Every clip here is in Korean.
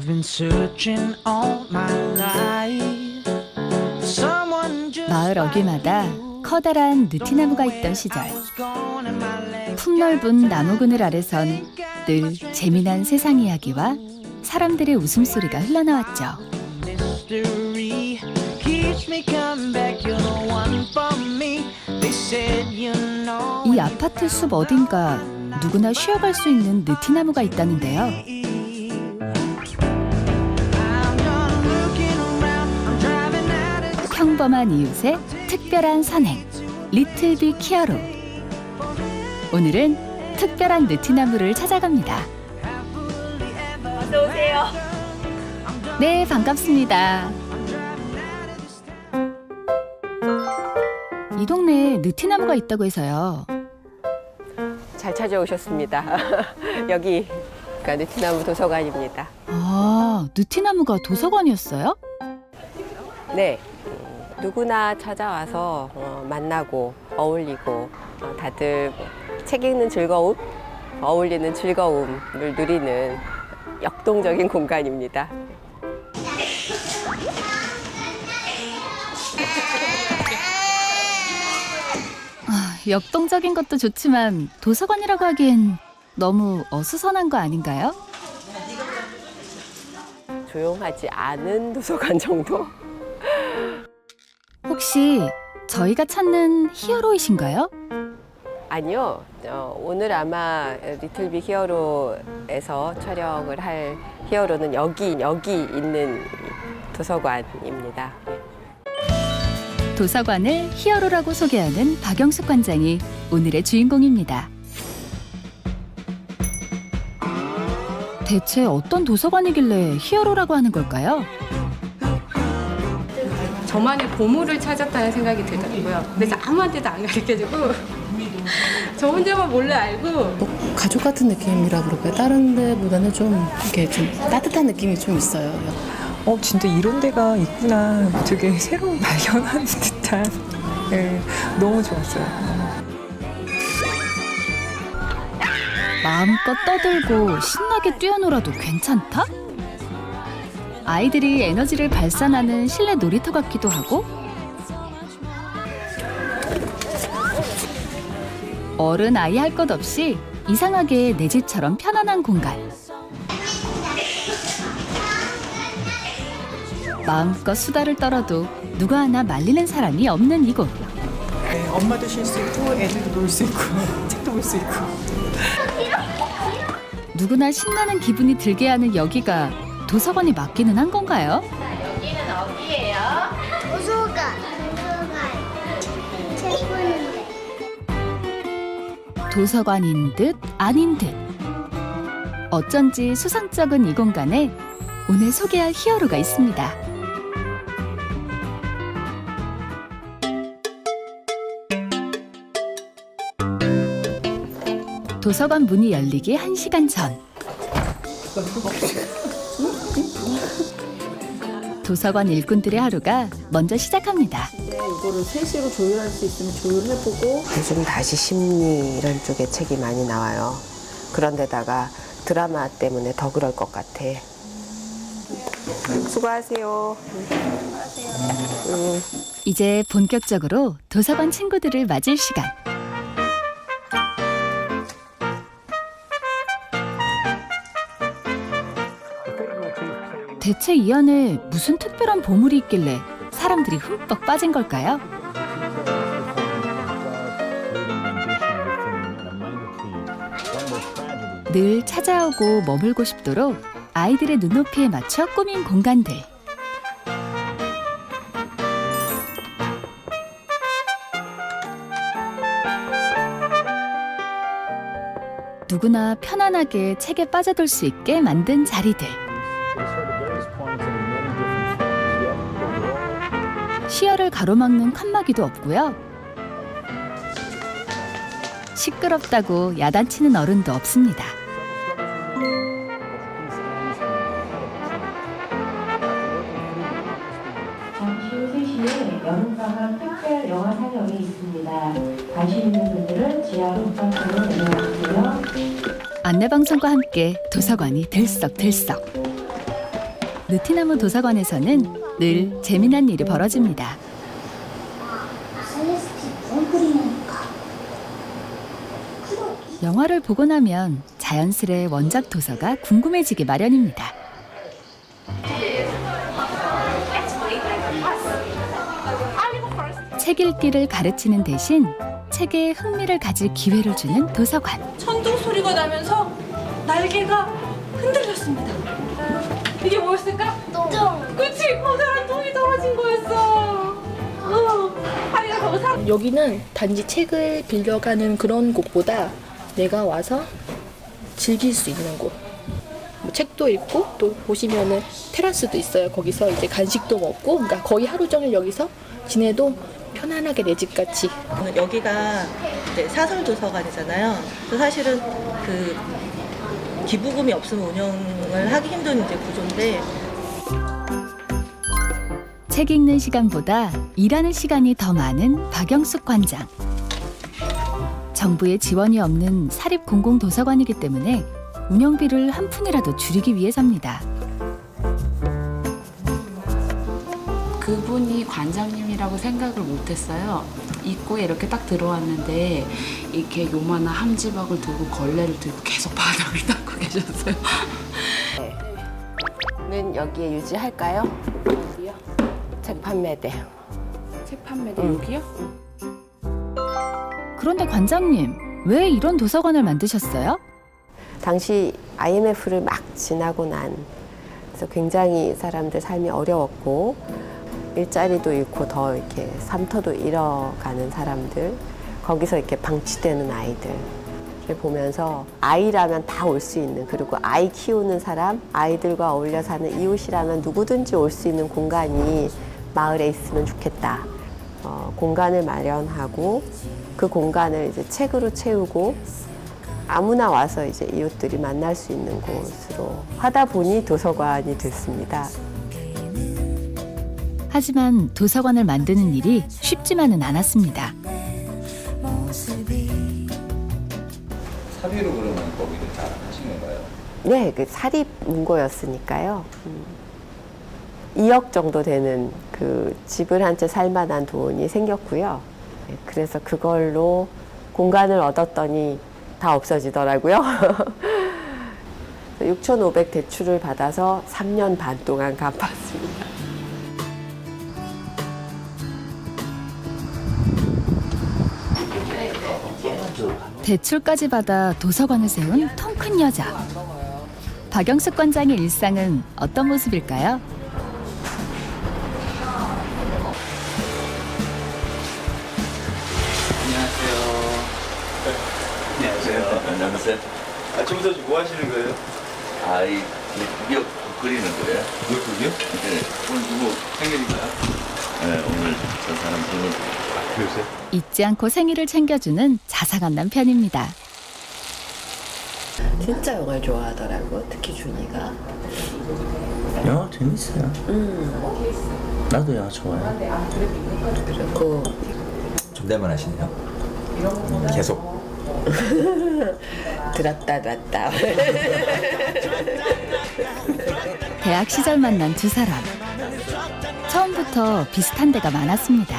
I've been searching all my life for someone just 마을 어귀마다 커다란 느티나무가 있던 시절, 풍넓은 나무 그늘 아래선 늘 재미난 세상 이야기와 사람들의 웃음소리가 흘러나왔죠. mystery keeps me coming back. You're the one for me. They said you know. 이 아파트 숲 어딘가 누구나 쉬어갈 수 있는 느티나무가 있다는데요. I'm done looking around. I'm driving out of 평범한 이웃의 특별한 선행, 리틀빅 히어로. 오늘은 특별한 느티나무를 찾아갑니다. 어서 오세요. 네, 반갑습니다. 이 동네에 느티나무가 있다고 해서요. 잘 찾아오셨습니다. 여기가 느티나무 도서관입니다. 아, 느티나무가 도서관이었어요? 네, 누구나 찾아와서 만나고 어울리고 다들 책 읽는 즐거움, 어울리는 즐거움을 누리는 역동적인 공간입니다. 역동적인 것도 좋지만 도서관이라고 하기엔 너무 어수선한 거 아닌가요? 조용하지 않은 도서관 정도? 혹시 저희가 찾는 히어로이신가요? 아니요. 오늘 아마 리틀빅 히어로에서 촬영을 할 히어로는 여기 있는 도서관입니다. 도서관을 히어로라고 소개하는 박영숙 관장이 오늘의 주인공입니다. 대체 어떤 도서관이길래 히어로라고 하는 걸까요? 저만의 보물을 찾았다는 생각이 들더라고요. 그래서 아무한테도 안 가르쳐주고 저 혼자만 몰래 알고 가족 같은 느낌이라 그럴까요? 다른 데보다는 좀 이렇게 좀 따뜻한 느낌이 좀 있어요. 진짜 이런 데가 있구나. 되게 새로운 발견하는 듯한. 네, 너무 좋았어요. 마음껏 떠들고 신나게 뛰어놀아도 괜찮다? 아이들이 에너지를 발산하는 실내 놀이터 같기도 하고 어른 아이 할 것 없이 이상하게 내 집처럼 편안한 공간. 마음껏 수다를 떨어도 누가 하나 말리는 사람이 없는 이곳. 네, 엄마도 쉴 수 있고 애들도 놀 수 있고 책도 볼 수 있고. 누구나 신나는 기분이 들게 하는 여기가 도서관이 맞기는 한 건가요? 여기는 어디예요? 도서관. 책 보는데. 도서관인 듯 아닌 듯. 어쩐지 수상쩍은 이 공간에 오늘 소개할 히어로가 있습니다. 도서관 문이 열리기 1시간 전. 도서관 일꾼들의 하루가 먼저 시작합니다. 이거를 3시로 조율할 수 있으면 조율해보고 요즘 다시 심리 이런 쪽의 책이 많이 나와요. 그런데다가 드라마 때문에 더 그럴 것 같아. 수고하세요. 이제 본격적으로 도서관 친구들을 맞을 시간. 대체 이 안에 무슨 특별한 보물이 있길래 사람들이 흠뻑 빠진 걸까요? 늘 찾아오고 머물고 싶도록 아이들의 눈높이에 맞춰 꾸민 공간들. 누구나 편안하게 책에 빠져들 수 있게 만든 자리들. 시야를 가로막는 칸막이도 없고요. 시끄럽다고 야단치는 어른도 없습니다. 잠시 후 3시에 여름방학 특별 영화 상영이 있습니다. 관심 있는 분들은 지하로 북방으로 내려와주세요. 안내방송과 함께 도서관이 들썩들썩. 느티나무 도서관에서는 늘 재미난 일이 벌어집니다. 영화를 보고 나면 자연스레 원작 도서가 궁금해지기 마련입니다. 책 읽기를 가르치는 대신 책에 흥미를 가질 기회를 주는 도서관. 천둥 소리가 나면서 날개가 흔들렸습니다. 이게 뭐였을까? 똥. 그치? 커다란 똥이 떨어진 거였어. 하리가 너무 사. 여기는 단지 책을 빌려가는 그런 곳보다 내가 와서 즐길 수 있는 곳. 뭐 책도 읽고 또 보시면은 테라스도 있어요. 거기서 이제 간식도 먹고, 그러니까 거의 하루 종일 여기서 지내도 편안하게 내 집 같이. 여기가 이제 사설 도서관이잖아요. 그래서 사실은 그 기부금이 없으면 운영을 하기 힘든 이제 구조인데. 책 읽는 시간보다 일하는 시간이 더 많은 박영숙 관장. 정부의 지원이 없는 사립 공공도서관이기 때문에 운영비를 한 푼이라도 줄이기 위해서입니다. 그분이 관장님이라고 생각을 못했어요. 입구에 이렇게 딱 들어왔는데 이렇게 요만한 함지박을 들고 걸레를 들고 계속 바닥을 닦고 계셨어요. 는 여기에 유지할까요? 어디요? 책 판매대. 책 판매대 여기요? 그런데 관장님, 왜 이런 도서관을 만드셨어요? 당시 IMF를 막 지나고 난, 그래서 굉장히 사람들 삶이 어려웠고 일자리도 잃고 더 이렇게 삶터도 잃어가는 사람들, 거기서 이렇게 방치되는 아이들을 보면서 아이라면 다 올 수 있는, 그리고 아이 키우는 사람, 아이들과 어울려 사는 이웃이라면 누구든지 올 수 있는 공간이 마을에 있으면 좋겠다. 공간을 마련하고 그 공간을 이제 책으로 채우고 아무나 와서 이제 이웃들이 만날 수 있는 곳으로 하다 보니 도서관이 됐습니다. 하지만 도서관을 만드는 일이 쉽지만은 않았습니다. 사비로 그러면 거기를 잘 하신 건가요? 네, 그 사립 문고였으니까요. 2억 정도 되는 그 집을 한 채 살 만한 돈이 생겼고요. 네, 그래서 그걸로 공간을 얻었더니 다 없어지더라고요. 6,500 대출을 받아서 3년 반 동안 갚았습니다. 대출까지 받아 도서관을 세운 통 큰 여자. 박영숙 관장의 일상은 어떤 모습일까요? 안녕하세요. 안녕하세요. 아침부터 뭐 하시는 거예요? 이 미역 그리는 거예요. 미역국이요? 네. 오늘 누구 생일인가요? 네, 오늘 저 사람 생일. 그러세요? 잊지 않고 생일을 챙겨주는 자상한 남편입니다. 진짜 영화를 좋아하더라고, 특히 준이가. 영화 재밌어요. 나도 영화 좋아해. 그리고 존댓말 하시네요. 계속. 들었다 놨다. 대학 시절 만난 두 사람. 처음부터 비슷한 데가 많았습니다.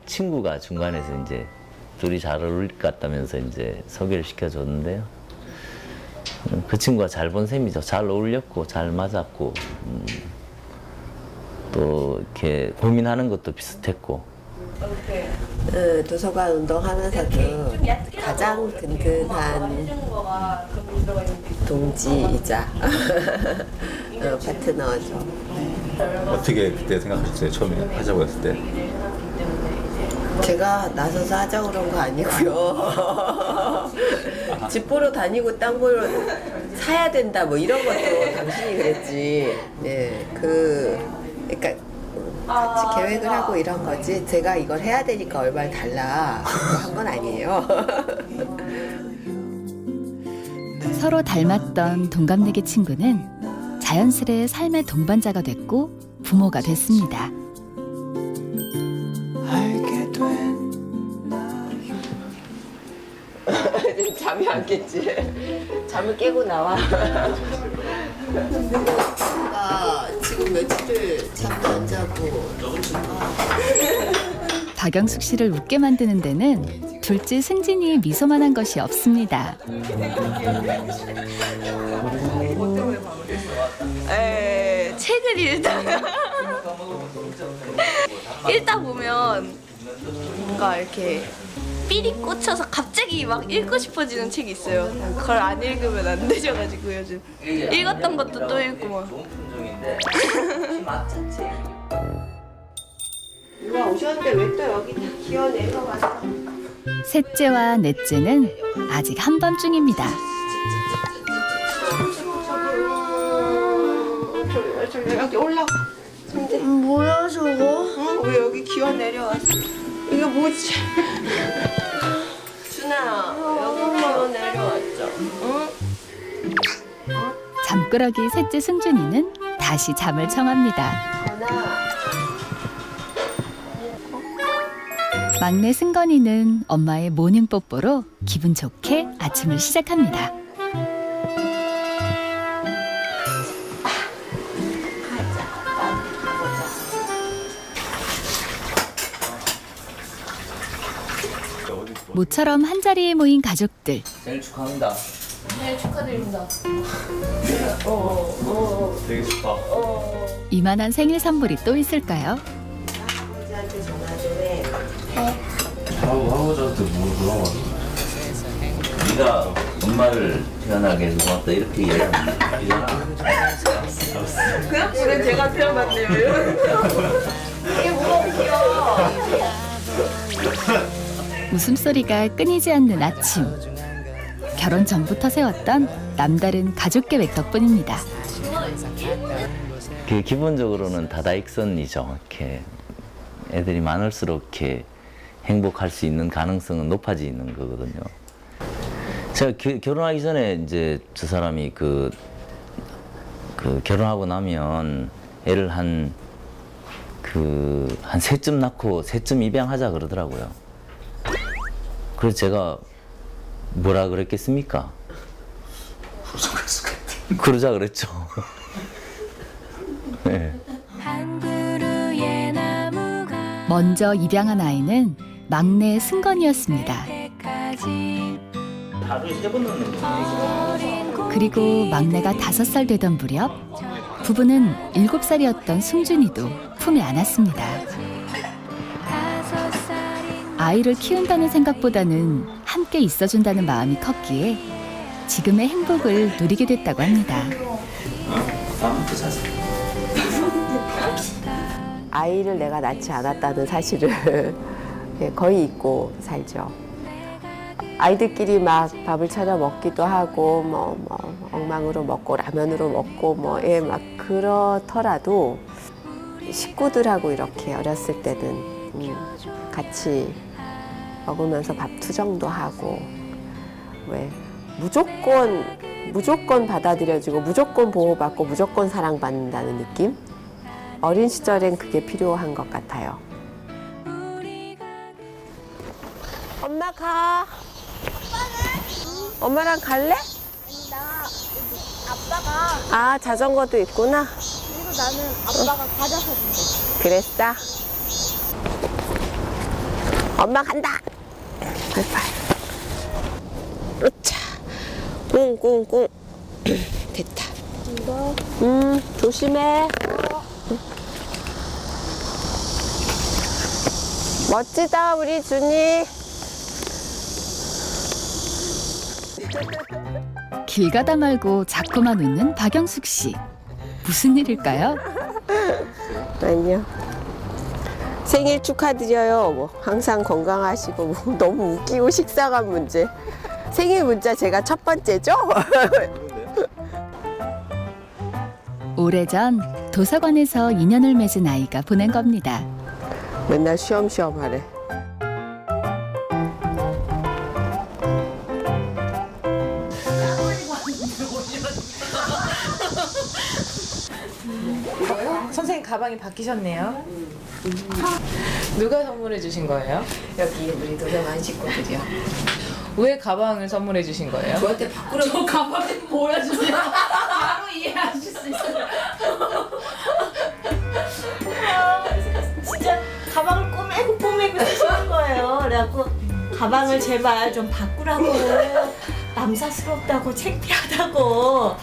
친구가 중간에서 이제 둘이 잘 어울릴 것 같다면서 이제 소개를 시켜줬는데요. 그 친구가 잘 본 셈이죠. 잘 어울렸고 잘 맞았고 또 이렇게 고민하는 것도 비슷했고. 도서관 운동하면서도 가장 든든한 동지이자 파트너죠. 어떻게 그때 생각하셨어요? 처음에 하자고 했을 때? 제가 나서서 하자고 그런 거 아니고요. 집 보러 다니고 땅 보러 사야 된다 뭐 이런 것도 당신이 그랬지. 네, 그러니까 같이 계획을 하고 이런 거지. 제가 이걸 해야 되니까 얼마를 달라 한 건 아니에요. 서로 닮았던 동갑내기 친구는 자연스레 삶의 동반자가 됐고 부모가 됐습니다. 이제는 잠이 안 깼지. 잠을 깨고 나와. 나 지금 며칠 잠도 안 자고. 박영숙 씨를 웃게 만드는 데는 둘째 승진이의 미소만 한 것이 없습니다. 책을 읽다 보면 뭔가 이렇게 삘이 꽂혀서 갑자기 막 읽고 싶어지는 책이 있어요. 그걸 안 읽으면 안 되셔가지고 요즘 읽었던 것도 또 읽고 막. 누가 오셨는데 왜 또 여기 다 기어 내려왔어? 셋째와 넷째는 아직 한밤중입니다. 저기 여기 올라와. 뭐야 저거? 왜 여기 기어 내려왔어? 이거 뭐지? 준아, 여기 기어 내려왔죠? 응? 잠꾸러기 셋째 승준이는 다시 잠을 청합니다. 막내 승건이는 엄마의 모닝 뽀뽀로 기분 좋게 아침을 시작합니다. 모처럼 한자리에 모인 가족들. 생일 축하합니다. 네, 축하드립니다. 되게 좋다. 이만한 생일 선물이 또 있을까요? 아버지한테 전화 좀 해. 할아버지한테 뭐라고 하지? 네가 엄마를 태어나게 해서 고맙다 이렇게 얘기하면 되잖아. 그냥 그래 제가 태어났네요. 이게 뭐가 웃겨. 웃음소리가 끊이지 않는 아침. 결혼 전부터 세웠던 남다른 가족 계획 덕분입니다. 기본적으로는 다다익선이죠. 이렇게 애들이 많을수록 이렇게 행복할 수 있는 가능성은 높아지는 거거든요. 제가 결혼하기 전에 이제 저 사람이 그 결혼하고 나면 애를 한 셋쯤 낳고 셋쯤 입양하자 그러더라고요. 그래서 제가 뭐라 그랬겠습니까? 그러자 그랬죠. 네. 먼저 입양한 아이는 막내 승건이었습니다. 하루에 3번 넣는 거. 그리고 막내가 5살 되던 무렵 부부는 7살이었던 승준이도 품에 안았습니다. 아이를 키운다는 생각보다는 함께 있어준다는 마음이 컸기에 지금의 행복을 누리게 됐다고 합니다. 아이를 내가 낳지 않았다는 사실을 거의 잊고 살죠. 아이들끼리 막 밥을 차려 먹기도 하고 뭐 엉망으로 먹고 라면으로 먹고 막 그렇더라도 식구들하고 이렇게 어렸을 때는 같이 먹으면서 밥 투정도 하고 왜 무조건 받아들여지고 무조건 보호받고 무조건 사랑받는다는 느낌? 어린 시절엔 그게 필요한 것 같아요. 엄마 가. 엄마랑 갈래? 아빠가 자전거도 있구나. 그리고 나는 아빠가 과자 사준대. 그랬어? 엄마 간다. 빨빨. 으차. 꽁꽁꽁. 됐다. 이거 조심해. 멋지다 우리 준이. 길 가다 말고 자꾸만 웃는 박영숙 씨. 무슨 일일까요? 아니요. 생일 축하드려요. 항상 건강하시고 너무 웃기고 식상한 문제. 생일 문자 제가 첫 번째죠? 오래전 도서관에서 인연을 맺은 아이가 보낸 겁니다. 맨날 쉬엄쉬엄 하래. 선생님 가방이 바뀌셨네요. 누가 선물해 주신 거예요? 여기 우리 도서관 식구들이요. 왜 가방을 선물해 주신 거예요? 저한테 바꾸라고. 저 가방을 보여주세요. 바로 이해하실 수 있어요. 진짜 가방을 꼬매고 쓰시는 거예요. 그래갖고 가방을 제발 좀 바꾸라고. 남사스럽다고 창피하다고.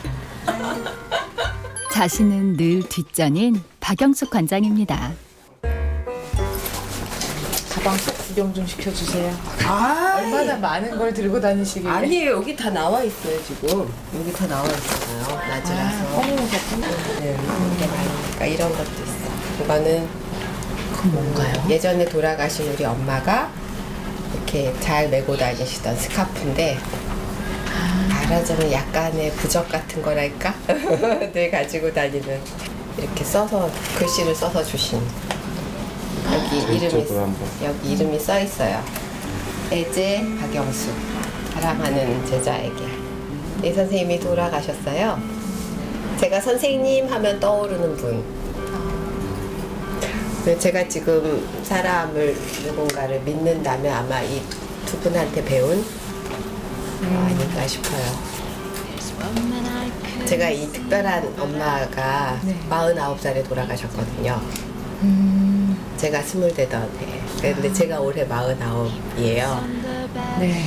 자신은 늘 뒷전인 박영숙 관장입니다. 가방 속 구경 좀 시켜주세요. 아, 얼마나 많은 걸 들고 다니시길래. 아니에요. 여기 다 나와 있어요, 지금. 여기 다 나와 있잖아요. 낮이라서. 네, 이게 많으니까 이런 것도 있어. 이거는 그건 뭔가요? 예전에 돌아가신 우리 엄마가 이렇게 잘 메고 다니시던 스카프인데 말하자면 약간의 부적 같은 거랄까? 늘 가지고 다니는 이렇게 써서 글씨를 써서 주신 여기 이름이 써 있어요. 애제 박영수 사랑하는 제자에게. 이 선생님이 돌아가셨어요. 제가 선생님 하면 떠오르는 분. 제가 지금 사람을 누군가를 믿는다면 아마 이 두 분한테 배운 아닐까 싶어요. 제가 이 특별한 엄마가 49살에 돌아가셨거든요. 제가 20대던 해. 근데 제가 올해 49이에요. 네.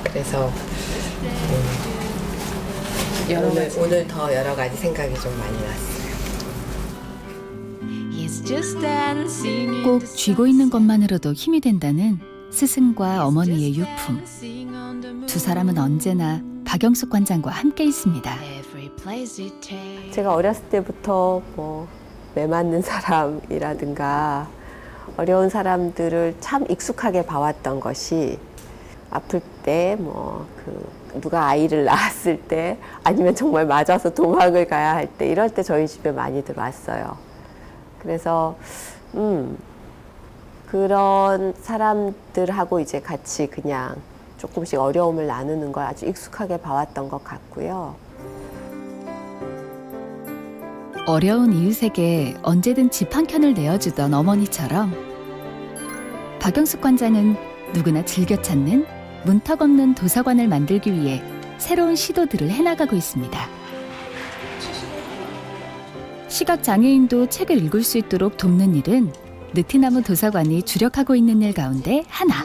그래서 오늘 더 여러 가지 생각이 좀 많이 났어요. 꼭 쥐고 있는 것만으로도 힘이 된다는 스승과 어머니의 유품. 두 사람은 언제나 박영숙 관장과 함께 있습니다. 제가 어렸을 때부터 뭐 매맞는 사람이라든가 어려운 사람들을 참 익숙하게 봐왔던 것이 아플 때 뭐 누가 아이를 낳았을 때 아니면 정말 맞아서 도망을 가야 할 때 이럴 때 저희 집에 많이들 왔어요. 그래서 그런 사람들하고 이제 같이 그냥 조금씩 어려움을 나누는 걸 아주 익숙하게 봐왔던 것 같고요. 어려운 이웃에게 언제든 집 한 켠을 내어주던 어머니처럼 박영숙 관장은 누구나 즐겨 찾는 문턱 없는 도서관을 만들기 위해 새로운 시도들을 해나가고 있습니다. 시각장애인도 책을 읽을 수 있도록 돕는 일은 느티나무 도서관이 주력하고 있는 일 가운데 하나.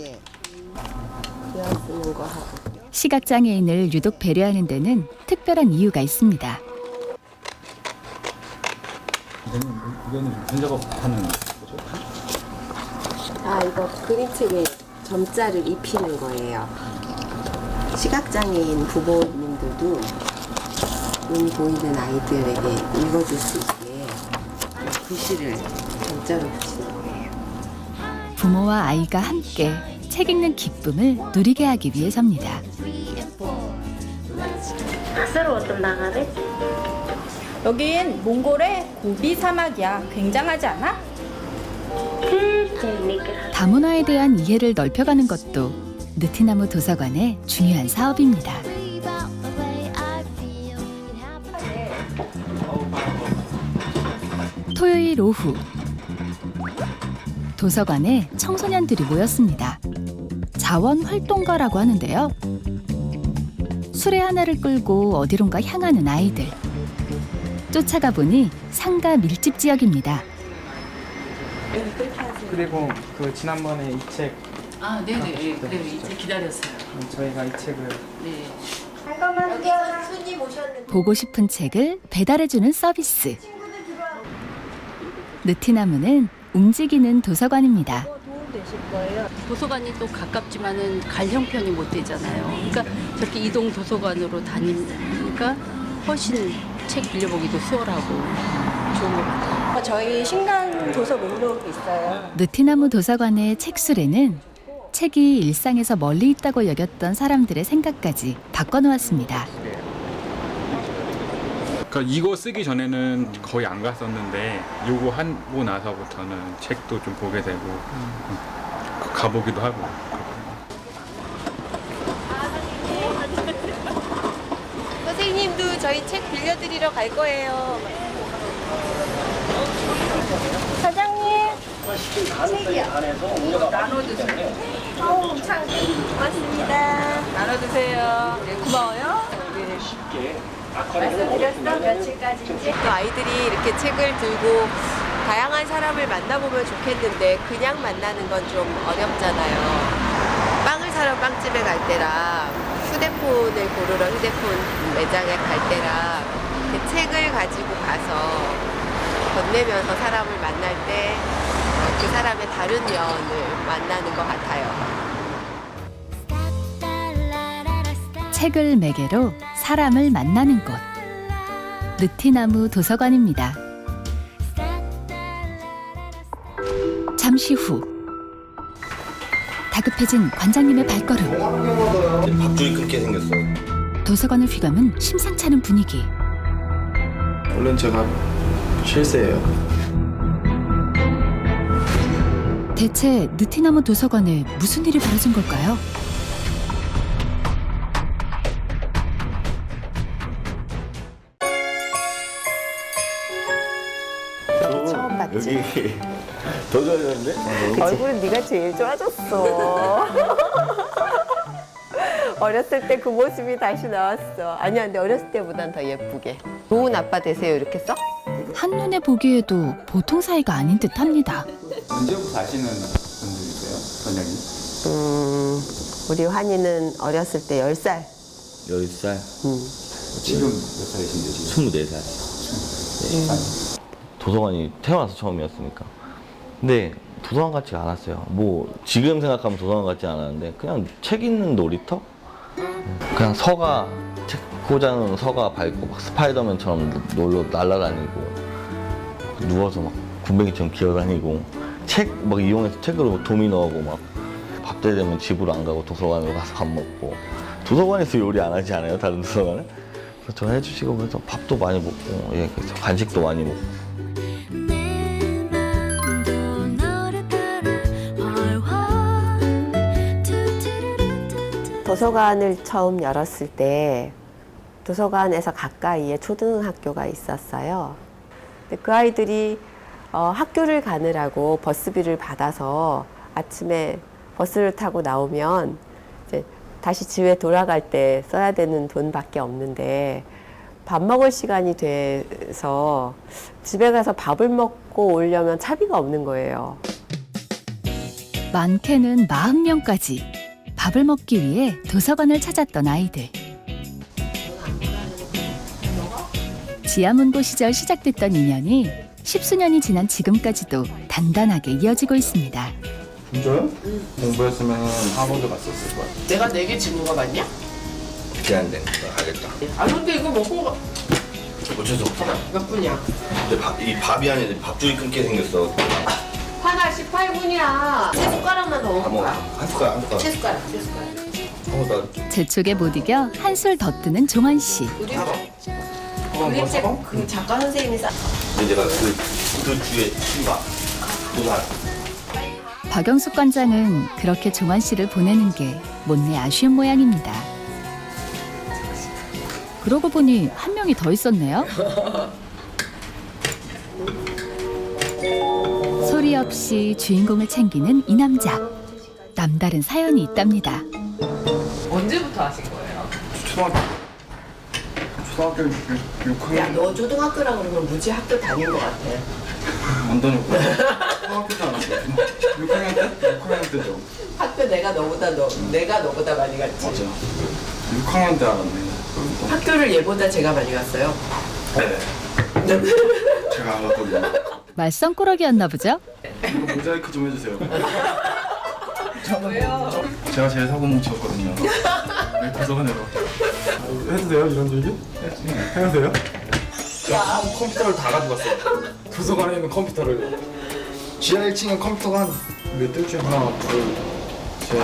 시각장애인을 유독 배려하는 데는 특별한 이유가 있습니다. 이거는 무슨 작업하는 거죠? 이거 그림책에 점자를 입히는 거예요. 시각장애인 부모님들도 눈이 보이는 아이들에게 읽어줄 수 있게 글씨를 점자로 붙이는 거예요. 부모와 아이가 함께 책 읽는 기쁨을 누리게 하기 위해서입니다. 박사로 어떤 나가래? 여긴 몽골의 고비 사막이야. 굉장하지 않아? 다문화에 대한 이해를 넓혀가는 것도 느티나무 도서관의 중요한 사업입니다. 토요일 오후 도서관에 청소년들이 모였습니다. 자원활동가라고 하는데요. 수레 하나를 끌고 어디론가 향하는 아이들. 쫓아가 보니 상가 밀집 지역입니다. 그리고 지난번에 이 책 네네. 그래요. 이제 기다렸어요. 저희가 이 책을 네. 보고 싶은 책을 배달해주는 서비스. 느티나무는 움직이는 도서관입니다. 도서관이 또 가깝지만은 갈 형편이 못 되잖아요. 그러니까 저렇게 이동 도서관으로 다니니까 훨씬 책 빌려보기도 수월하고 좋은 것 같아요. 저희 신간 도서 목록이 있어요. 느티나무 도서관의 책수레는 책이 일상에서 멀리 있다고 여겼던 사람들의 생각까지 바꿔놓았습니다. 그러니까 이거 쓰기 전에는 거의 안 갔었는데 요거 하고 나서부터는 책도 좀 보게 되고 가보기도 하고. 선생님도 저희 책 빌려드리러 갈 거예요. 사장님, 나눠주세요. 참 고맙습니다. 나눠주세요. 네, 고마워요. 말씀드렸어? 며칠까지인지? 또 아이들이 이렇게 책을 들고 다양한 사람을 만나보면 좋겠는데 그냥 만나는 건 좀 어렵잖아요. 빵을 사러 빵집에 갈 때랑 휴대폰을 고르러 휴대폰 매장에 갈 때랑 그 책을 가지고 가서 건네면서 사람을 만날 때 그 사람의 다른 면을 만나는 것 같아요. 책을 매개로 사람을 만나는 곳. 느티나무 도서관입니다. 잠시 후 다급해진 관장님의 발걸음. 밥줄이 끊게 생겼어. 도서관을 휘감은 심상치 않은 분위기. 원래는 제가 실세예요. 대체 느티나무 도서관에 무슨 일이 벌어진 걸까요? 처음 봤지? 여기 더 좋아졌는데? 얼굴은 네가 제일 좋아졌어. 어렸을 때 그 모습이 다시 나왔어. 아니야, 근데 어렸을 때보단 더 예쁘게. 좋은 아빠 되세요, 이렇게 써? 한눈에 보기에도 보통 사이가 아닌 듯합니다. 언제부터 아시는 분들이세요, 원장님? 우리 환희는 어렸을 때 10살. 10살? 지금 몇 살이신데, 지금? 24살. 도서관이 태어나서 처음이었으니까. 근데 도서관 같지가 않았어요. 뭐 지금 생각하면 도서관 같지 않았는데 그냥 책 읽는 놀이터? 그냥 서가, 책 꽂아놓은 서가 밟고 막 스파이더맨처럼 놀러 날아다니고 누워서 막 군뱅이처럼 기어다니고 책 막 이용해서 책으로 도미노하고 막 밥 때 되면 집으로 안 가고 도서관으로 가서 밥 먹고. 도서관에서 요리 안 하지 않아요? 다른 도서관은? 그래서 저 해주시고 그래서 밥도 많이 먹고, 예, 그래서 간식도 많이 먹고. 도서관을 처음 열었을 때 도서관에서 가까이에 초등학교가 있었어요. 근데 그 아이들이 학교를 가느라고 버스비를 받아서 아침에 버스를 타고 나오면 이제 다시 집에 돌아갈 때 써야 되는 돈밖에 없는데 밥 먹을 시간이 돼서 집에 가서 밥을 먹고 오려면 차비가 없는 거예요. 많게는 40명까지 밥을 먹기 위해 도서관을 찾았던 아이들. 지하문고 시절 시작됐던 인연이 10수년이 지난 지금까지도 단단하게 이어지고 있습니다. 진짜요? 공부했으면 학원도 갔었을 거야. 내가 4개 집은 거 맞냐? 그게 안 돼. 나 가겠다. 아 근데 이거 먹고 가... 어쩔 수 없어. 몇 분이야? 근데 이 밥이 아니라 밥줄이 끊게 생겼어. 하나 18분이야. 3숟가락만 더 다 먹을 먹어. 거야. 한 숟가락, 한 숟가락. 3숟가락. 나 재촉에 못 이겨 한술 더 뜨는 종환 씨. 그림책 그 작가 선생님이 싸. 근데 내가 그 주에 신박 도살. 박영숙 관장은 그렇게 종환 씨를 보내는 게 못내 아쉬운 모양입니다. 그러고 보니 한 명이 더 있었네요. 소리 없이 주인공을 챙기는 이 남자. 남다른 사연이 있답니다. 언제부터 하신 거예요? 초등학교 6학년. 야, 너 초등학교라 그러면 무지 학교 다닌 것 같아. 안 다녔고. 초등학교 때 안 왔어. 6학년 때? 6학년 때죠. 학교 내가 너보다 많이 갔지. 맞아. 6학년 때 알았네. 학교를 얘보다 제가 많이 갔어요. 네. 제가 안 갔거든요. 말썽꾸러기였나 보죠? 이거 모자이크 좀 해주세요. 왜요? 제가 제일 사고 뭉쳤거든요. 네, 도서관에서. 해도 돼요? 이런 얘기? 해도 돼요? 제가 컴퓨터를 다 가져갔어요. 도서관에 있는 컴퓨터를. 지하 1층에 컴퓨터가 한 몇 대쯤 하나, 둘, 셋,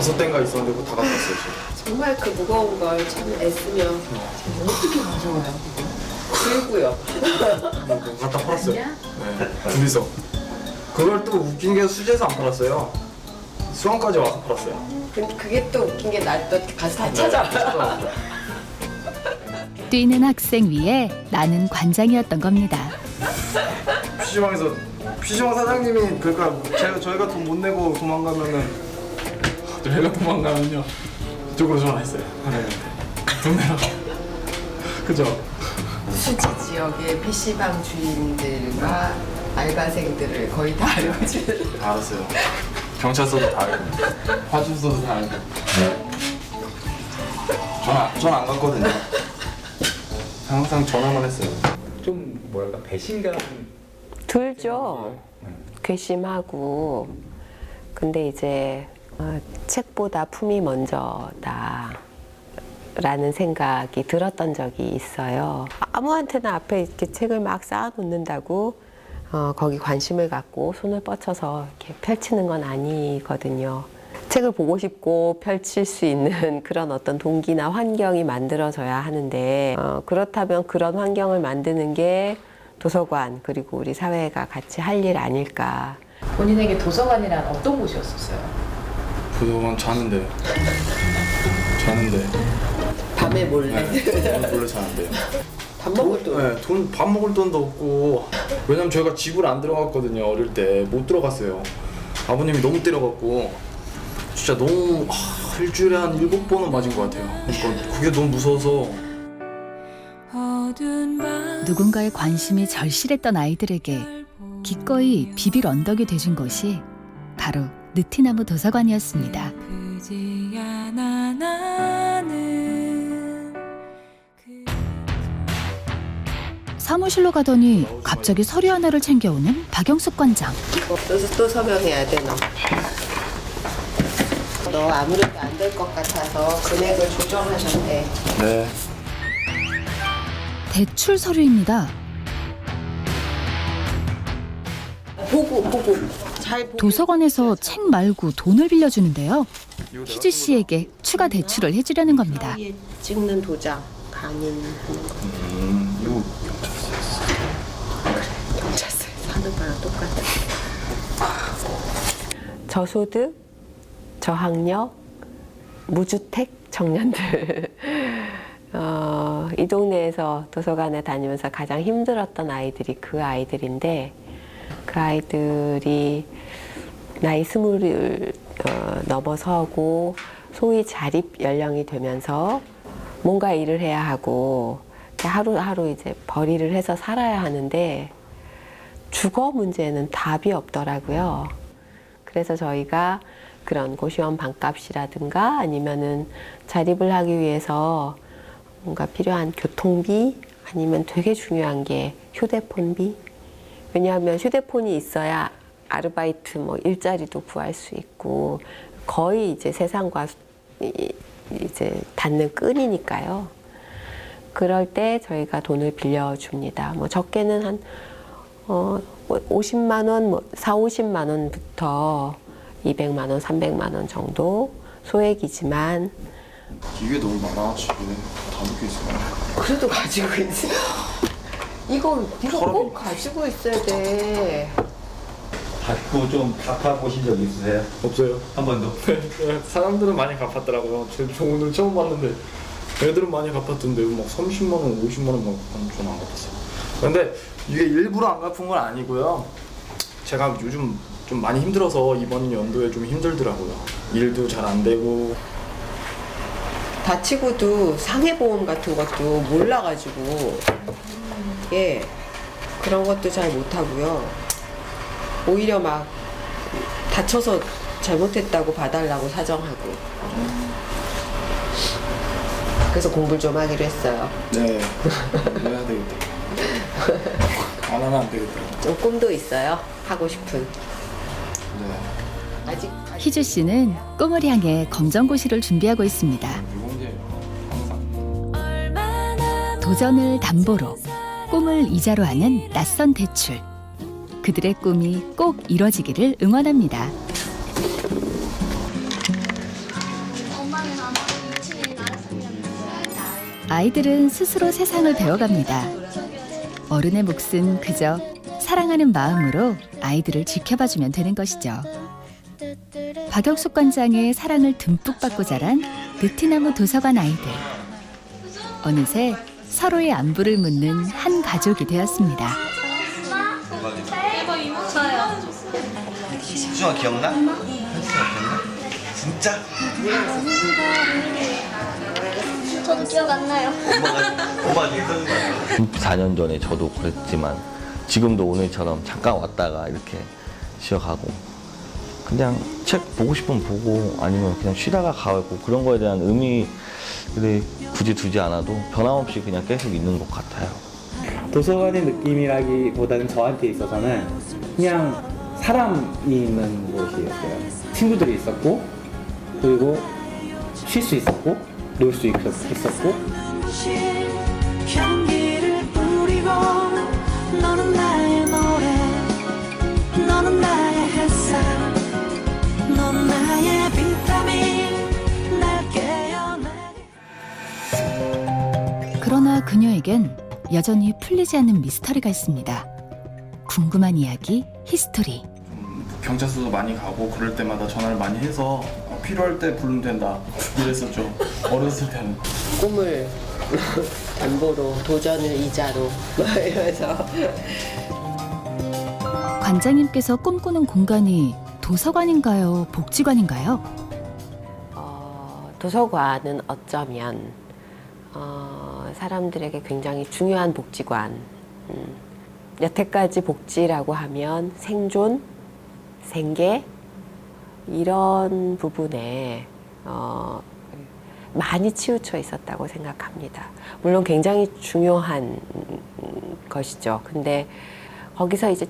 5대인가 있었는데 그거 다 가져갔어요. 정말 그 무거운 걸 참 애쓰면 어떻게 가져와요? 들고요. 갖다 팔았어요. 네, 둘이서. 그걸 또 웃긴 게 수제에서 안 팔았어요. 수원까지 와서 팔았어요. 그게 또 웃긴 게 날 또 가서 다 찾아와. 뛰는 학생 위에 나는 관장이었던 겁니다. PC방에서 PC방 사장님이 그러니까 저희가 돈 못 내고 도망가면은 저희가 도망가면요 이쪽으로 전화했어요. 돈 내라고. 그죠? 수지 지역의 PC방 주인들과 알바생들을 거의 다 알고 지내요. 다 알았어요. 경찰서도 다 알고, 파출소도 다 알고. 전 안 갔거든요. 항상 전화만 했어요. 좀 뭐랄까 배신감 들죠. 괘씸하고. 근데 이제 책보다 품이 먼저다 라는 생각이 들었던 적이 있어요. 아무한테나 앞에 이렇게 책을 막 쌓아놓는다고 거기 관심을 갖고 손을 뻗쳐서 이렇게 펼치는 건 아니거든요. 책을 보고 싶고 펼칠 수 있는 그런 어떤 동기나 환경이 만들어져야 하는데 그렇다면 그런 환경을 만드는 게 도서관 그리고 우리 사회가 같이 할 일 아닐까. 본인에게 도서관이란 어떤 곳이었었어요? 도서관 자는데. 밤에 몰래? 네, 몰래 자는데. 밥 먹을 돈? 네, 밥 먹을 돈도 없고. 왜냐면 저희가 집을 안 들어갔거든요. 어릴 때 못 들어갔어요. 아버님이 너무 때려갖고 진짜 너무 일주일에 한 7번은 맞은 것 같아요. 그러니까 그게 너무 무서워서. 누군가의 관심이 절실했던 아이들에게 기꺼이 비빌 언덕이 돼준 것이 바로 느티나무 도서관이었습니다. 사무실로 가더니 갑자기 서류 하나를 챙겨오는 박영숙 관장. 또 서명해야 돼 너. 너 아무래도 안 될 것 같아서 금액을 조정하셨대. 네. 대출 서류입니다. 보고. 도서관에서 책 말고 돈을 빌려주는데요. 희주 씨에게 추가 대출을 해주려는 겁니다. 찍는 도장, 강인하는 거. 이거 경찰서에서 하는 거랑 똑같아. 저소득, 저학력, 무주택 청년들. 이 동네에서 도서관에 다니면서 가장 힘들었던 아이들이 그 아이들인데 그 아이들이 나이 20을 넘어서고 소위 자립 연령이 되면서 뭔가 일을 해야 하고 하루하루 이제 벌이를 해서 살아야 하는데 주거 문제는 답이 없더라고요. 그래서 저희가 그런 고시원 방값이라든가 아니면은 자립을 하기 위해서 뭔가 필요한 교통비 아니면 되게 중요한 게 휴대폰비. 왜냐하면 휴대폰이 있어야 아르바이트 뭐 일자리도 구할 수 있고 거의 이제 세상과 이제 닿는 끈이니까요. 그럴 때 저희가 돈을 빌려줍니다. 뭐 적게는 한 50만 원, 뭐 40-50만 원부터 200만 원, 300만 원 정도 소액이지만 이게 너무 많아 집에 다 묶여 있어요. 그래도 가지고 있어. 이거 꼭 가지고 있어야 돼. 받고 좀 갚아보신 적 있으세요? 없어요. 한 번도? 사람들은 많이 갚았더라고요. 저 오늘 처음 봤는데 애들은 많이 갚았던데 막 30만 원, 50만 원 막 저는 안 갚았어요. 근데 이게 일부러 안 갚은 건 아니고요. 제가 요즘 좀 많이 힘들어서 이번 연도에 좀 힘들더라고요. 일도 잘 안 되고. 다치고도 상해보험 같은 것도 몰라가지고 그런 것도 잘 못하고요. 오히려 막 다쳐서 잘못했다고 봐달라고 사정하고. 그래서 공부를 좀 하기로 했어요. 네. 해야 되겠다. 안 하면 안 되겠다. 좀 꿈도 있어요. 하고 싶은. 네. 아직 희주 씨는 꿈을 향해 검정고시를 준비하고 있습니다. 도전을 담보로 꿈을 이자로 하는 낯선 대출. 그들의 꿈이 꼭 이뤄지기를 응원합니다. 아이들은 스스로 세상을 배워갑니다. 어른의 몫은 그저 사랑하는 마음으로 아이들을 지켜봐주면 되는 것이죠. 박영숙 관장의 사랑을 듬뿍 받고 자란 느티나무 도서관 아이들. 어느새 서로의 안부를 묻는 한 가족이 되었습니다. 새해 복 이모차요. 수정아 기억나? 현수가 기억나? 진짜? 저도 기억 안 나요. 엄마가 되게 써준 거야. 4년 전에 저도 그랬지만 지금도 오늘처럼 잠깐 왔다가 이렇게 쉬어가고 그냥 책 보고 싶으면 보고 아니면 그냥 쉬다가 가고 그런 거에 대한 의미를 굳이 두지 않아도 변함없이 그냥 계속 있는 것 같아요. 도서관의 느낌이라기보다는 저한테 있어서는 그냥 사람이 있는 곳이었어요. 친구들이 있었고 그리고 쉴 수 있었고 놀 수 있었고 향기를 뿌리고 너는 나의 노래 너는 나의 햇살 넌 나의 비타민 날 깨어나게. 그러나 그녀에겐 여전히 풀리지 않는 미스터리가 있습니다. 궁금한 이야기, 히스토리. 경찰서도 많이 가고 그럴 때마다 전화를 많이 해서 필요할 때 부르면 된다 이랬었죠. 어렸을 때는. 꿈을 안보로 도전을 이자로 이러면서 관장님께서 꿈꾸는 공간이 도서관인가요? 복지관인가요? 도서관은 어쩌면 사람들에게 굉장히 중요한 복지관. 여태까지 복지라고 하면 생존, 생계 이런 부분에 많이 치우쳐 있었다고 생각합니다. 물론 굉장히 중요한 것이죠. 근데 거기서 이제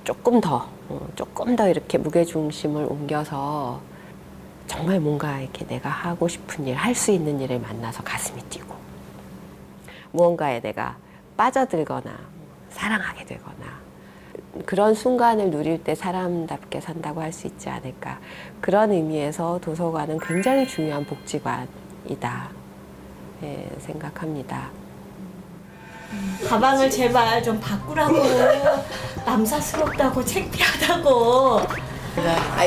조금 더 이렇게 무게중심을 옮겨서 정말 뭔가 이렇게 내가 하고 싶은 일, 할 수 있는 일을 만나서 가슴이 뛰고 무언가에 내가 빠져들거나 사랑하게 되거나 그런 순간을 누릴 때 사람답게 산다고 할 수 있지 않을까. 그런 의미에서 도서관은 굉장히 중요한 복지관이다 생각합니다. 가방을 제발 좀 바꾸라고. 남사스럽다고 창피하다고.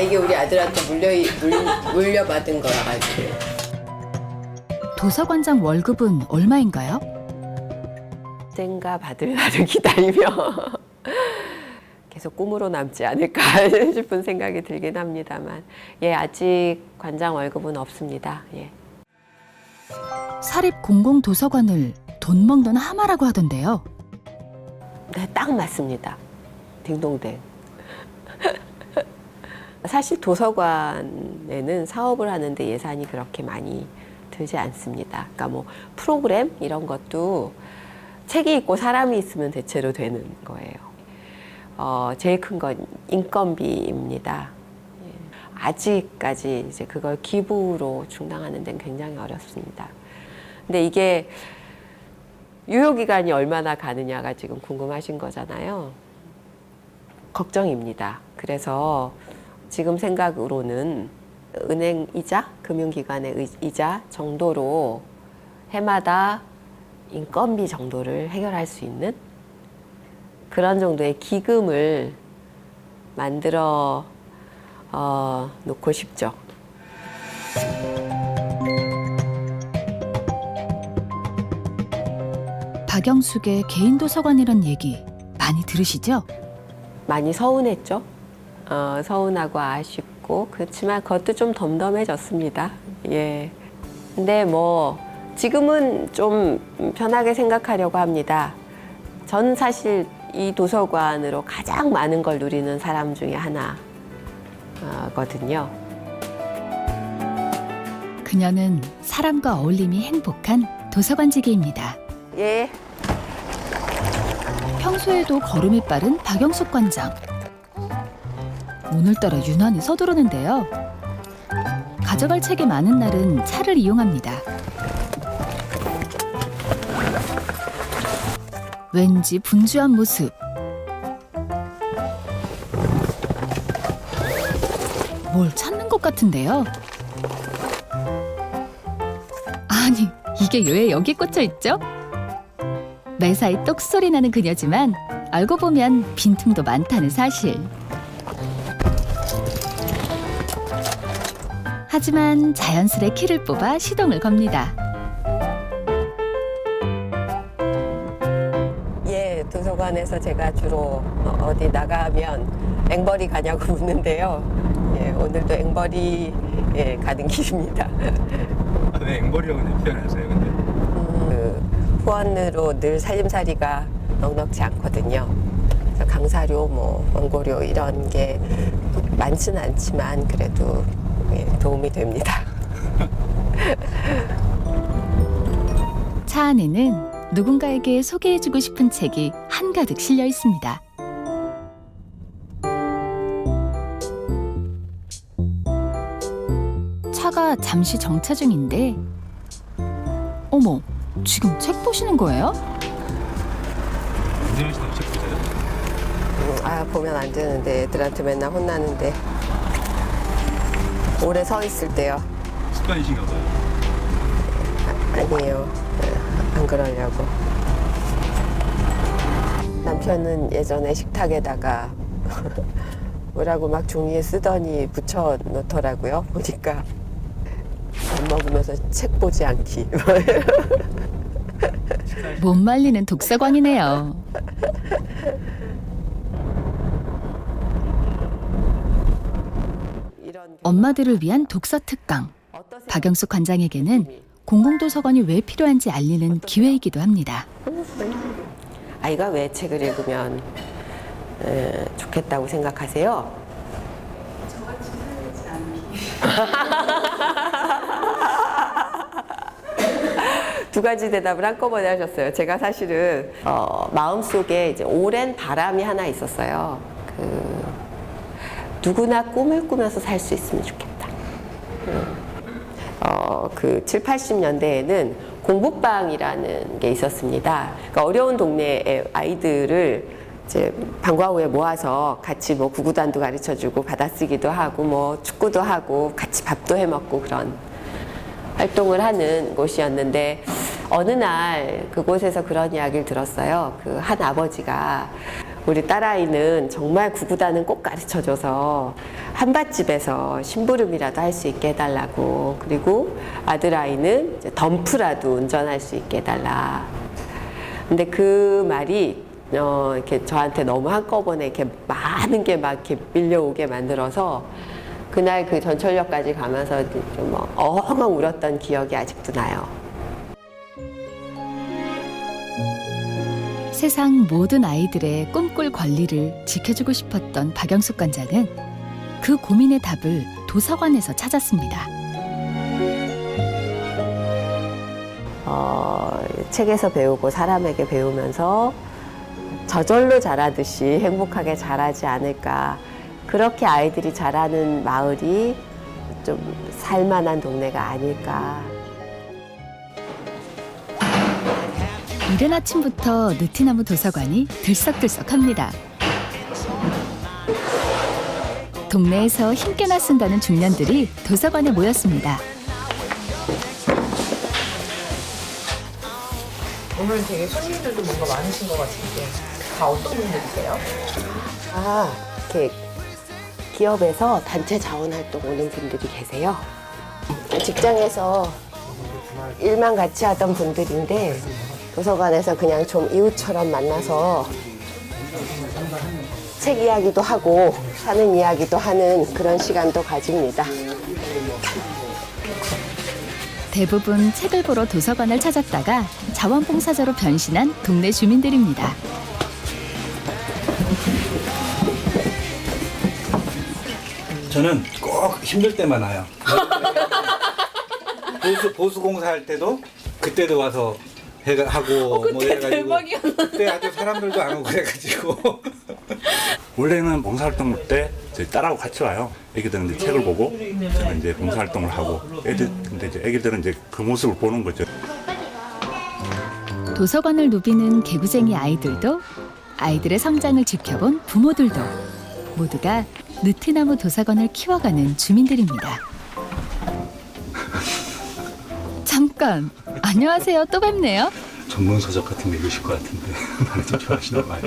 이게 우리 아들한테 물려받은 거라 가지고. 도서관장 월급은 얼마인가요? 언젠가 받을 날을 기다리며 계속 꿈으로 남지 않을까 싶은 생각이 들긴 합니다만 아직 관장 월급은 없습니다. 사립 공공도서관을 돈 먹는 하마라고 하던데요. 네, 딱 맞습니다. 딩동댕. 사실 도서관에는 사업을 하는데 예산이 그렇게 많이 들지 않습니다. 그러니까 뭐 프로그램 이런 것도 책이 있고 사람이 있으면 대체로 되는 거예요. 제일 큰 건 인건비입니다. 아직까지 이제 그걸 기부로 충당하는 데는 굉장히 어렵습니다. 근데 이게 유효기간이 얼마나 가느냐가 지금 궁금하신 거잖아요. 걱정입니다. 그래서 지금 생각으로는 은행 이자, 금융기관의 이자 정도로 해마다 인건비 정도를 해결할 수 있는 그런 정도의 기금을 만들어 놓고 싶죠. 박영숙의 개인 도서관이란 얘기 많이 들으시죠? 많이 서운했죠. 서운하고 아쉽고 그렇지만 그것도 좀 덤덤해졌습니다. 근데 뭐 지금은 좀 편하게 생각하려고 합니다. 저는 사실 이 도서관으로 가장 많은 걸 누리는 사람 중에 하나거든요. 그녀는 사람과 어울림이 행복한 도서관지기입니다. 평소에도 걸음이 빠른 박영숙 관장. 오늘따라 유난히 서두르는데요. 가져갈 책이 많은 날은 차를 이용합니다. 왠지 분주한 모습. 뭘 찾는 것 같은데요. 아니, 이게 왜 여기 꽂혀 있죠? 매사에 똑소리 나는 그녀지만 알고 보면 빈틈도 많다는 사실. 하지만 자연스레 키를 뽑아 시동을 겁니다. 도서관에서 제가 주로 어디 나가면 앵벌이 가냐고 묻는데요. 예, 오늘도 앵벌이 가는 길입니다. 왜 앵벌이라고 표현하세요, 근데? 후원으로 늘 살림살이가 넉넉지 않거든요. 그래서 강사료, 뭐 원고료 이런 게 많지는 않지만 그래도 도움이 됩니다. 차 안에는 누군가에게 소개해주고 싶은 책이 한가득 실려 있습니다. 차가 잠시 정차 중인데, 어머, 지금 책 보시는 거예요? 김세현 씨도 책 보세요? 보면 안 되는데 애들한테 맨날 혼나는데 오래 서 있을 때요. 습관이신가 봐요. 아니에요. 안 그러려고. 남편은 예전에 식탁에다가 뭐라고 막 종이에 쓰더니 붙여 놓더라고요. 보니까 밥 먹으면서 책 보지 않기. 못 말리는 독서광이네요. 엄마들을 위한 독서 특강. 박영숙 관장에게는 공공도서관이 왜 필요한지 알리는 기회이기도 합니다. 아이가 왜 책을 읽으면 좋겠다고 생각하세요? 저같이 살지 않기. 두 가지 대답을 한꺼번에 하셨어요. 제가 사실은 마음속에 이제 오랜 바람이 하나 있었어요. 누구나 꿈을 꾸면서 살 수 있으면 좋겠다. 그 7, 80년대에는 공부방이라는 게 있었습니다. 그러니까 어려운 동네의 아이들을 이제 방과 후에 모아서 같이 뭐 구구단도 가르쳐주고 받아쓰기도 하고 뭐 축구도 하고 같이 밥도 해먹고 그런 활동을 하는 곳이었는데 어느 날 그곳에서 그런 이야기를 들었어요. 그 한 아버지가 우리 딸아이는 정말 구구단은 꼭 가르쳐줘서 한밭집에서 심부름이라도 할 수 있게 해달라고, 그리고 아들아이는 이제 덤프라도 운전할 수 있게 해달라. 근데 그 말이 이렇게 저한테 너무 한꺼번에 이렇게 많은 게 막 이렇게 밀려오게 만들어서 그날 그 전철역까지 가면서 좀 엉엉 울었던 기억이 아직도 나요. 세상 모든 아이들의 꿈꿀 권리를 지켜주고 싶었던 박영숙 관장은 그 고민의 답을 도서관에서 찾았습니다. 책에서 배우고 사람에게 배우면서 저절로 자라듯이 행복하게 자라지 않을까. 그렇게 아이들이 자라는 마을이 좀 살만한 동네가 아닐까. 이른 아침부터 느티나무 도서관이 들썩들썩합니다. 동네에서 힘께나 쓴다는 중년들이 도서관에 모였습니다. 오늘 되게 손님들도 뭔가 많으신 것 같은데 다 어떤 분들이세요? 이렇게 기업에서 단체 자원활동 오는 분들이 계세요. 직장에서 일만 같이 하던 분들인데 도서관에서 그냥 좀 이웃처럼 만나서 책 이야기도 하고 사는 이야기도 하는 그런 시간도 가집니다. 대부분 책을 보러 도서관을 찾았다가 자원봉사자로 변신한 동네 주민들입니다. 저는 꼭 힘들 때만 와요. 보수공사할 때도 그때도 와서 하고 그때 뭐 해가지고 대박이었는데. 그때 아주 사람들도 안 오고 그래가지고 원래는 봉사활동 때 저희 딸하고 같이 와요. 애기들은 이제 책을 보고 저는 이제 봉사활동을 하고 근데 이제 애기들은 이제 그 모습을 보는 거죠. 도서관을 누비는 개구쟁이 아이들도 아이들의 성장을 지켜본 부모들도 모두가 느티나무 도서관을 키워가는 주민들입니다. 잠깐, 안녕하세요. 또 뵙네요. 전문서적 같은 거 읽으실 것 같은데 많이 좀 좋아하시나 봐요.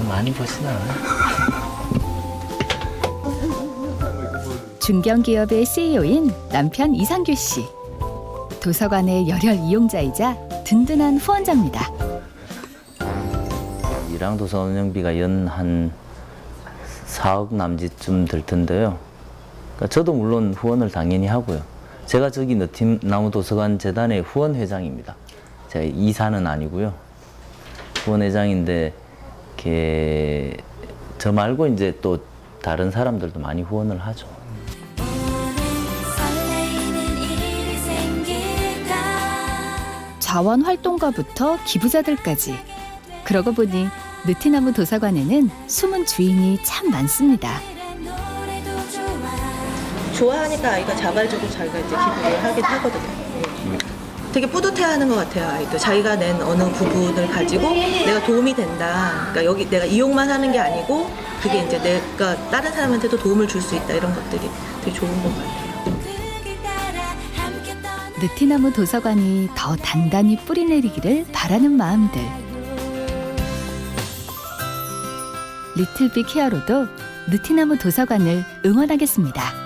많이 보시나? 중견기업의 CEO인 남편 이상규 씨. 도서관의 열혈 이용자이자 든든한 후원자입니다. 일항 도서관 운영비가 연 한 4억 남짓쯤 될 텐데요. 그러니까 저도 물론 후원을 당연히 하고요. 제가 저기 느티나무 도서관 재단의 후원회장입니다. 제가 이사는 아니고요. 후원회장인데 저 말고 이제 또 다른 사람들도 많이 후원을 하죠. 자원 활동가부터 기부자들까지. 그러고 보니 느티나무 도서관에는 숨은 주인이 참 많습니다. 좋아하니까 아이가 자발적으로 자기가 이제 기부를 하긴 하거든요. 되게 뿌듯해하는 것 같아요. 아이도 자기가 낸 어느 부분을 가지고 내가 도움이 된다. 그러니까 여기 내가 이용만 하는 게 아니고 그게 이제 내가 다른 사람한테도 도움을 줄 수 있다. 이런 것들이 되게 좋은 것 같아요. 느티나무 도서관이 더 단단히 뿌리내리기를 바라는 마음들. 리틀빅 히어로도 느티나무 도서관을 응원하겠습니다.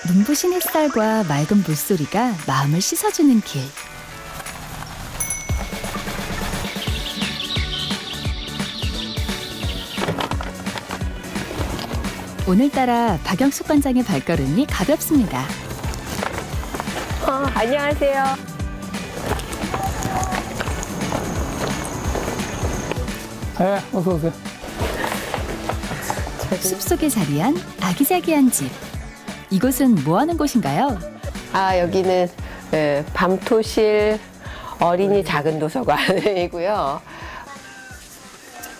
눈부신 햇살과 맑은 물소리가 마음을 씻어주는 길. 오늘따라 박영숙 관장의 발걸음이 가볍습니다. 안녕하세요. 네, 어서 오세요. 숲속에 자리한 아기자기한 집. 이곳은 뭐 하는 곳인가요? 여기는 밤토실 어린이 작은 도서관이고요.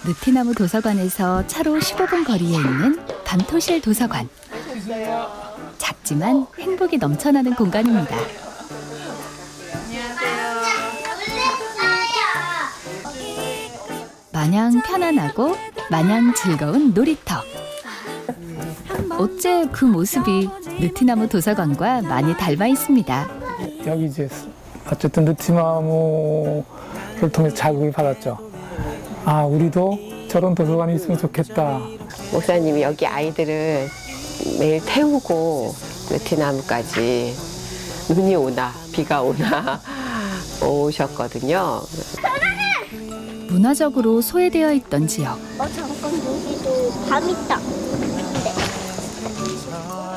느티나무 도서관에서 차로 15분 거리에 있는 밤토실 도서관. 작지만 행복이 넘쳐나는 공간입니다. 마냥 편안하고 마냥 즐거운 놀이터. 어째 그 모습이 느티나무 도서관과 많이 닮아 있습니다. 여기 이제 어쨌든 느티나무를 통해서 자극을 받았죠. 우리도 저런 도서관이 있으면 좋겠다. 목사님이 여기 아이들을 매일 태우고 느티나무까지 눈이 오나 비가 오나 오셨거든요. 문화적으로 소외되어 있던 지역. 잠깐 여기도 밤 있다.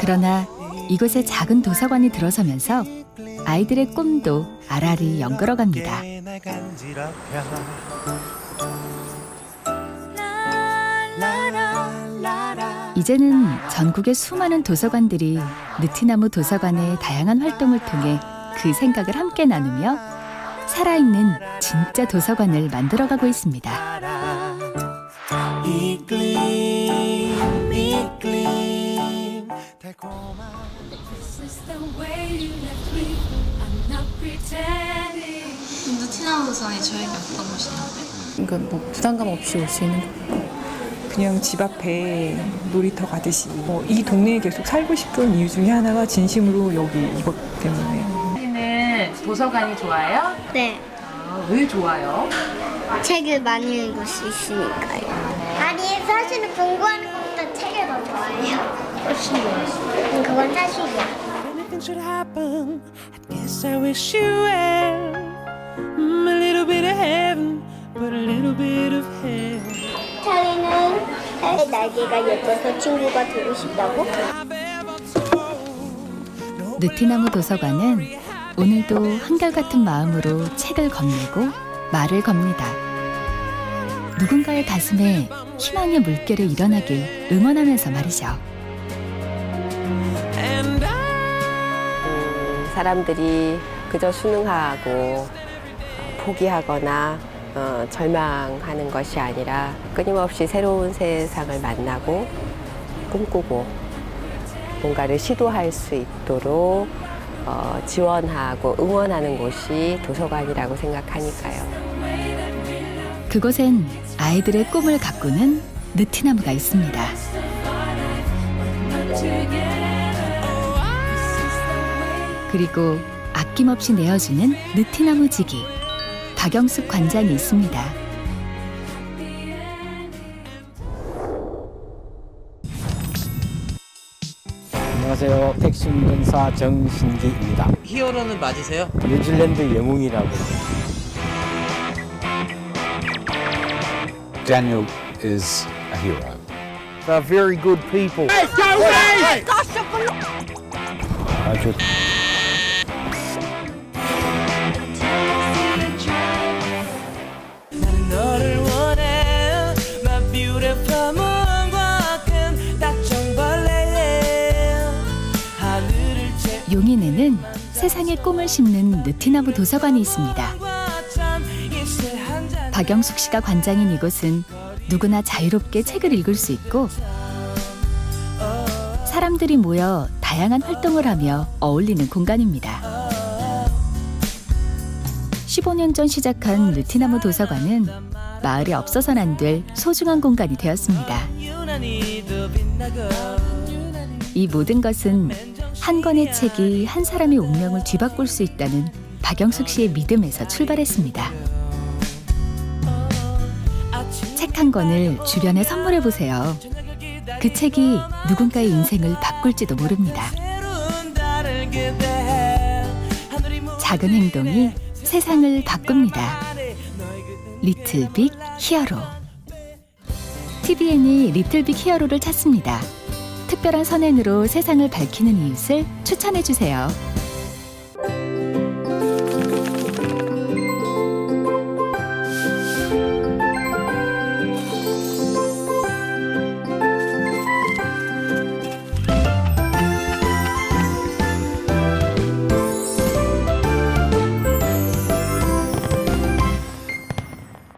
그러나 이곳에 작은 도서관이 들어서면서 아이들의 꿈도 알알이 연걸어갑니다. 이제는 전국의 수많은 도서관들이 느티나무 도서관의 다양한 활동을 통해 그 생각을 함께 나누며 살아있는 진짜 도서관을 만들어가고 있습니다. 느티나무 도서관이 저에게 어떤 곳이냐고요? 그러니까 뭐 부담감 없이 올 수 있는 곳. 그냥 집 앞에 놀이터 가듯이 이 동네에 계속 살고 싶은 이유 중에 하나가 진심으로 여기 이것 때문에요. 여기는 도서관이 좋아요? 네. 왜 좋아요? 책을 많이 읽을 수 있으니까요. 아니 사실은 공부하는 것보다 책을 더 좋아해요. 훨씬 좋아요. 그건 사실이야. Anything should happen, I guess I wish you well. A little bit of heaven, but a little bit of hell. 차이는 날개가 예뻐서 친구가 되고 싶다고. 느티나무 도서관은 오늘도 한결같은 마음으로 책을 건네고 말을 겁니다. 누군가의 가슴에 희망의 물결이 일어나길 응원하면서 말이죠. 사람들이 그저 순응하고 포기하거나 절망하는 것이 아니라 끊임없이 새로운 세상을 만나고 꿈꾸고 뭔가를 시도할 수 있도록 지원하고 응원하는 곳이 도서관이라고 생각하니까요. 그곳엔 아이들의 꿈을 가꾸는 느티나무가 있습니다. 그리고 아낌없이 내어주는 느티나무 지기 박영숙 관장이 있습니다. 안녕하세요. 택시 운전사 정신기입니다. 히어로는 맞으세요? 뉴질랜드 영웅이라고. Daniel is a hero. They're very good people. 아주 나는 너를 원해 My beautiful moonwalking 딱정벌레 하늘을 채 용인에는 세상의 꿈을 심는 느티나무 도서관이 있습니다. 박영숙 씨가 관장인 이곳은 누구나 자유롭게 책을 읽을 수 있고 사람들이 모여 다양한 활동을 하며 어울리는 공간입니다. 15년 전 시작한 느티나무 도서관은 마을에 없어서는 안 될 소중한 공간이 되었습니다. 이 모든 것은 한 권의 책이 한 사람의 운명을 뒤바꿀 수 있다는 박영숙 씨의 믿음에서 출발했습니다. 책 한 권을 주변에 선물해 보세요. 그 책이 누군가의 인생을 바꿀지도 모릅니다. 작은 행동이 세상을 바꿉니다. 리틀 빅 히어로. TVN이 리틀 빅 히어로를 찾습니다. 특별한 선행으로 세상을 밝히는 이웃을 추천해 주세요.